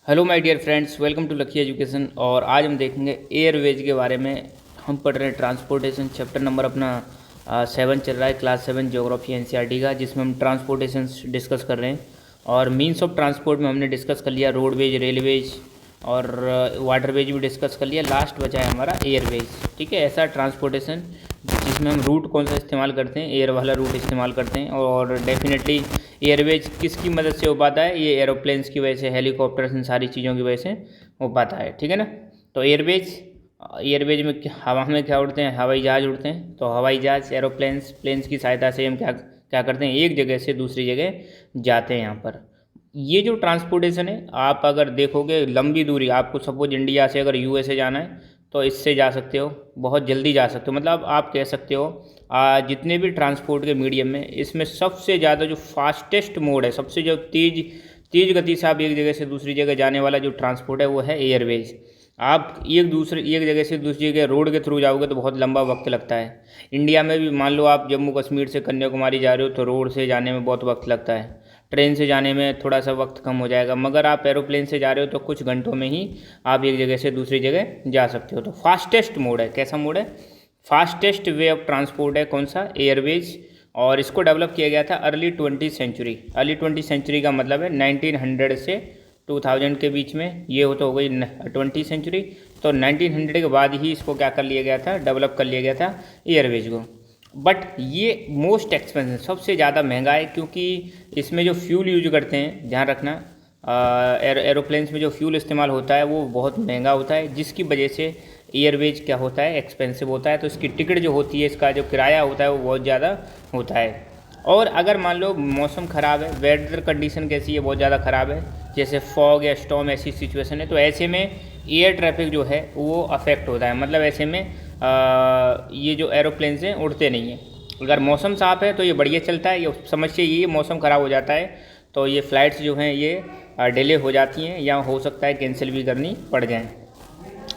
Hello my dear friends, welcome to lucky education. और आज हम देखेंगे एयरवेज के बारे में। हम पढ़ रहे हैं ट्रांसपोर्टेशन चैप्टर नंबर अपना 7 चल रहा है, क्लास 7 ज्योग्राफी एनसीईआरटी का, जिसमें हम ट्रांसपोर्टेशन डिस्कस कर रहे हैं। और मीन्स ऑफ ट्रांसपोर्ट में हमने डिस्कस कर लिया रोडवेज, रेलवेज और वाटरवेज भी डिस्कस कर लिया। लास्ट बचा है हमारा एयरवेज। ठीक है, ऐसा ट्रांसपोर्टेशन जिसमें हम रूट कौन सा इस्तेमाल करते हैं, एयर वाला रूट इस्तेमाल करते हैं। और डेफिनेटली एयरवेज किसकी मदद से हो पाता है, ये एरोप्लेन्स की वजह से, हेलीकॉप्टर्स, इन सारी चीज़ों की वजह से हो पाता है। ठीक है ना। तो एयरवेज में हवा में क्या उड़ते हैं, हवाई जहाज़ उड़ते हैं। तो हवाई जहाज़, एरोप्लेन्स, प्लेन्स की सहायता से हम क्या क्या करते हैं, एक जगह से दूसरी जगह जाते हैं। यहाँ पर ये जो ट्रांसपोर्टेशन है, आप अगर देखोगे लंबी दूरी, आपको सपोज इंडिया से अगर यूएसए जाना है तो इससे जा सकते हो, बहुत जल्दी जा सकते हो। मतलब आप कह सकते हो जितने भी ट्रांसपोर्ट के मीडियम में, इसमें सबसे ज़्यादा जो फास्टेस्ट मोड है, सबसे जो तेज़ गति से आप एक जगह से दूसरी जगह जाने वाला जो ट्रांसपोर्ट है वो है एयरवेज। आप एक जगह से दूसरी जगह रोड के थ्रू जाओगे तो बहुत लंबा वक्त लगता है। इंडिया में भी मान लो आप जम्मू कश्मीर से कन्याकुमारी जा रहे हो तो रोड से जाने में बहुत वक्त लगता है। ट्रेन से जाने में थोड़ा सा वक्त कम हो जाएगा, मगर आप एरोप्लेन से जा रहे हो तो कुछ घंटों में ही आप एक जगह से दूसरी जगह जा सकते हो। तो फास्टेस्ट मोड है, कैसा मोड है, फास्टेस्ट वे ऑफ ट्रांसपोर्ट है कौन सा, एयरवेज। और इसको डेवलप किया गया था early 20th century. Early 20th century का मतलब है 1900 से 2000 के बीच में, ये हो तो हो गई 20th सेंचुरी। तो 1900 के बाद ही इसको क्या कर लिया गया था, डेवलप कर लिया गया था एयरवेज को। बट ये मोस्ट एक्सपेंसिव, सबसे ज़्यादा महंगा है, क्योंकि इसमें जो फ्यूल यूज करते हैं, ध्यान रखना, एरोप्लेन्स में जो फ्यूल इस्तेमाल होता है वो बहुत महंगा होता है, जिसकी वजह से एयरवेज क्या होता है, एक्सपेंसिव होता है। तो इसकी टिकट जो होती है, इसका जो किराया होता है वो बहुत ज़्यादा होता है। और अगर मान लो मौसम ख़राब है, वेदर कंडीशन कैसी है, बहुत ज़्यादा ख़राब है, जैसे फॉग या स्टॉर्म, ऐसी सिचुएशन है, तो ऐसे में एयर ट्रैफिक जो है वो अफेक्ट होता है। मतलब ऐसे में ये जो एरोप्लेन्स हैं उड़ते नहीं हैं। अगर मौसम साफ़ है तो ये बढ़िया चलता है। ये समस्या ये मौसम ख़राब हो जाता है तो ये फ़्लाइट्स जो हैं ये डिले हो जाती हैं, या हो सकता है कैंसिल भी करनी पड़ जाएँ।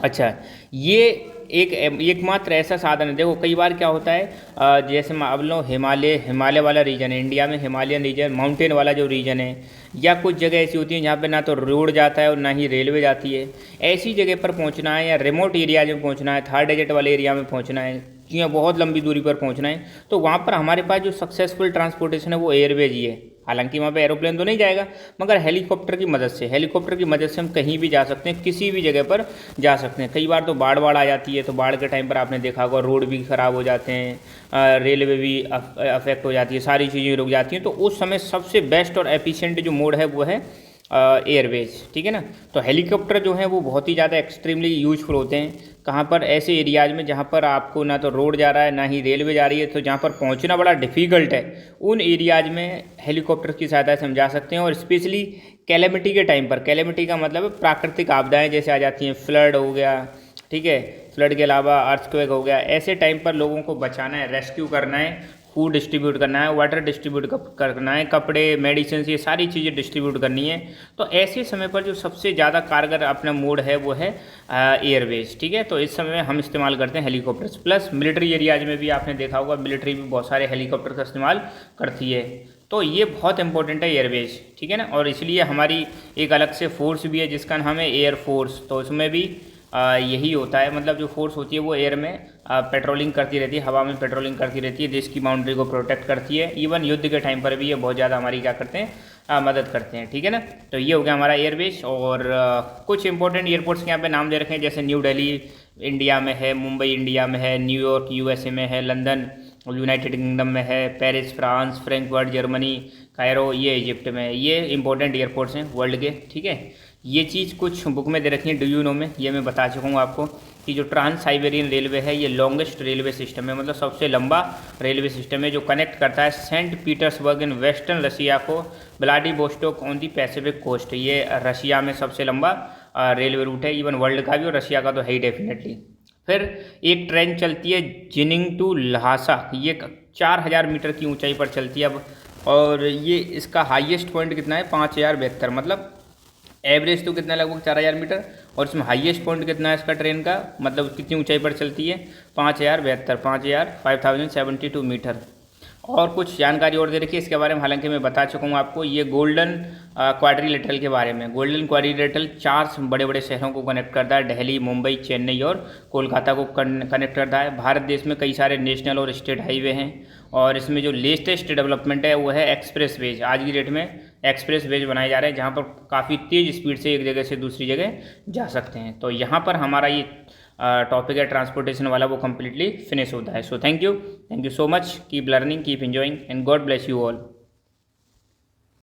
अच्छा, ये एकमात्र ऐसा साधन है। देखो कई बार क्या होता है, जैसे मान लो हिमालय वाला रीजन है, इंडिया में हिमालयन रीजन, माउंटेन वाला जो रीजन है, या कुछ जगह ऐसी होती हैं जहाँ पे ना तो रोड जाता है और ना ही रेलवे जाती है। ऐसी जगह पर पहुँचना है, या रिमोट एरिया में पहुँचना है, थर्ड डेजर्ट वाले एरिया में पहुँचना है, या बहुत लंबी दूरी पर पहुँचना है, तो वहाँ पर हमारे पास जो सक्सेसफुल ट्रांसपोर्टेशन है वो एयरवेज ही है। हालांकि वहाँ पे एरोप्लेन तो नहीं जाएगा, मगर हेलीकॉप्टर की मदद से हम कहीं भी जा सकते हैं, किसी भी जगह पर जा सकते हैं। कई बार तो बाढ़ आ जाती है, तो बाढ़ के टाइम पर आपने देखा होगा रोड भी ख़राब हो जाते हैं, रेलवे भी अफेक्ट हो जाती है, सारी चीज़ें रुक जाती हैं। तो उस समय सबसे बेस्ट और एफिशिएंट जो मोड है वो है एयरवेज। ठीक है ना। तो हेलीकॉप्टर जो है वो बहुत ही ज़्यादा एक्सट्रीमली यूजफुल होते हैं। कहाँ पर, ऐसे एरियाज में जहाँ पर आपको ना तो रोड जा रहा है ना ही रेलवे जा रही है, तो जहाँ पर पहुँचना बड़ा डिफ़िकल्ट है, उन एरियाज में हेलीकॉप्टर की सहायता से हम जा सकते हैं। और स्पेशली कैलेमिटी के टाइम पर, कैलेमिटी का मतलब है प्राकृतिक आपदाएं जैसे आ जाती हैं, फ्लड हो गया, ठीक है, फ्लड के अलावा अर्थक्वेक हो गया, ऐसे टाइम पर लोगों को बचाना है, रेस्क्यू करना है, फूड डिस्ट्रीब्यूट करना है, वाटर डिस्ट्रीब्यूट करना है, कपड़े, मेडिसिन, ये सारी चीज़ें डिस्ट्रीब्यूट करनी है। तो ऐसे समय पर जो सबसे ज़्यादा कारगर अपना मोड है वो है एयरवेज। ठीक है। तो इस समय में हम इस्तेमाल करते हैं हेलीकॉप्टर्स। प्लस मिलिट्री एरियाज में भी आपने देखा होगा, मिलिट्री भी बहुत सारे हेलीकॉप्टर का इस्तेमाल करती है। तो ये बहुत इंपॉर्टेंट है एयरवेज। ठीक है ना। और इसलिए हमारी एक अलग से फोर्स भी है जिसका नाम है एयर फोर्स। तो उसमें भी यही होता है, मतलब जो फोर्स होती है वो एयर में पेट्रोलिंग करती रहती है, हवा में पेट्रोलिंग करती रहती है, देश की बाउंड्री को प्रोटेक्ट करती है। इवन युद्ध के टाइम पर भी ये बहुत ज़्यादा हमारी क्या करते हैं, मदद करते हैं। ठीक है ना। तो ये हो गया हमारा एयरवेज। और कुछ इंपॉर्टेंट एयरपोर्ट्स के यहाँ पे नाम दे रखे हैं, जैसे न्यू दिल्ली इंडिया में है, मुंबई इंडिया में है, न्यूयॉर्क यूएसए में है, लंदन यूनाइटेड किंगडम में है, Paris France, Frankfurt Germany, Cairo ये इजिप्ट में है। ये इंपॉर्टेंट एयरपोर्ट्स हैं वर्ल्ड के। ठीक है। ये चीज़ कुछ बुक में दे रखी है, डू यू नो में, ये मैं बता चुका हूँ आपको कि जो ट्रांस साइबेरियन रेलवे है ये लॉन्गेस्ट रेलवे सिस्टम है, मतलब सबसे लंबा रेलवे सिस्टम है, जो कनेक्ट करता है Saint Petersburg in western Russia को Vladivostok on the Pacific coast. ये रशिया में सबसे लंबा रेलवे रूट है, इवन वर्ल्ड का भी, और रशिया का तो है ही डेफिनेटली। फिर एक ट्रेन चलती है जिनिंग टू लहासा, ये 4000 मीटर की ऊंचाई पर चलती है अब। और ये इसका हाईएस्ट पॉइंट कितना है, 5072, मतलब एवरेज तो कितना लगभग 4000 मीटर, और इसमें हाईएस्ट पॉइंट कितना है इसका ट्रेन का, मतलब कितनी ऊंचाई पर चलती है, 5072, 5072 मीटर। और कुछ जानकारी और दे रखी है इसके बारे में, हालांकि मैं बता चुका हूँ आपको। ये गोल्डन क्वाड्रिलेटरल के बारे में। गोल्डन क्वाड्रिलेटरल 4 बड़े बड़े शहरों को कनेक्ट करता है, दिल्ली, मुंबई, चेन्नई और कोलकाता को कनेक्ट करता है। भारत देश में कई सारे नेशनल और स्टेट हाईवे हैं, और इसमें जो लेटेस्ट डेवलपमेंट है वो है एक्सप्रेस वेज। आज की डेट में एक्सप्रेस वेज बनाए जा रहे हैं, जहाँ पर काफ़ी तेज़ स्पीड से एक जगह से दूसरी जगह जा सकते हैं। तो यहाँ पर हमारा ये टॉपिक है ट्रांसपोर्टेशन वाला, वो कम्प्लीटली फिनिश होता है। So thank you so much, keep learning, keep enjoying, and God bless you all.